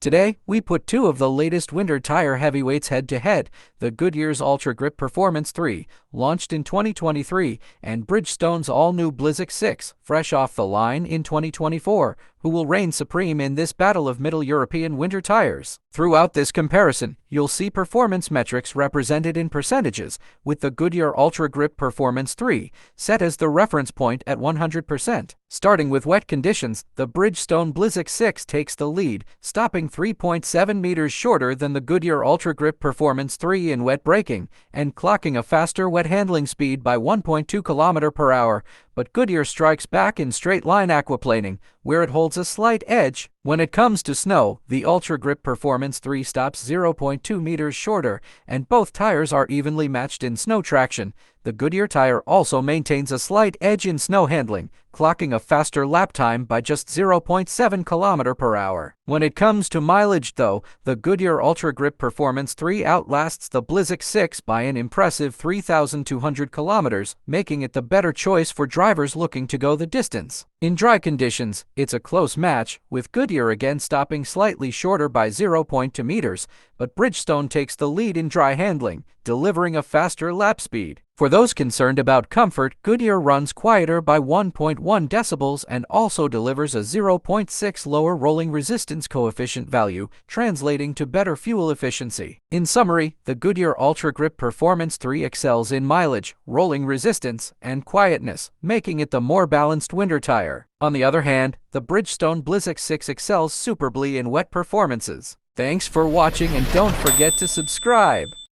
Today, we put two of the latest winter tire heavyweights head-to-head, the Goodyear's UltraGrip Performance 3, launched in 2023, and Bridgestone's all-new Blizzak 6, fresh off the line in 2024, who will reign supreme in this battle of Middle European winter tires. Throughout this comparison, you'll see performance metrics represented in percentages, with the Goodyear UltraGrip Performance 3 set as the reference point at 100%. Starting with wet conditions, the Bridgestone Blizzak 6 takes the lead, stopping 3.7 meters shorter than the Goodyear UltraGrip Performance 3 in wet braking, and clocking a faster wet handling speed by 1.2 km/h. But Goodyear strikes back in straight-line aquaplaning, where it holds a slight edge. When it comes to snow, the UltraGrip Performance 3 stops 0.2 meters shorter, and both tires are evenly matched in snow traction. The Goodyear tire also maintains a slight edge in snow handling, clocking a faster lap time by just 0.7 km/h. When it comes to mileage, though, the Goodyear UltraGrip Performance 3 outlasts the Blizzak 6 by an impressive 3,200 kilometers, making it the better choice for drivers looking to go the distance. In dry conditions, it's a close match, with Goodyear again stopping slightly shorter by 0.2 meters, but Bridgestone takes the lead in dry handling, delivering a faster lap speed. For those concerned about comfort, Goodyear runs quieter by 1.1 decibels and also delivers a 0.6 lower rolling resistance coefficient value, translating to better fuel efficiency. In summary, the Goodyear UltraGrip Performance 3 excels in mileage, rolling resistance, and quietness, making it the more balanced winter tire. On the other hand, the Bridgestone Blizzak 6 excels superbly in wet performances. Thanks for watching, and don't forget to subscribe.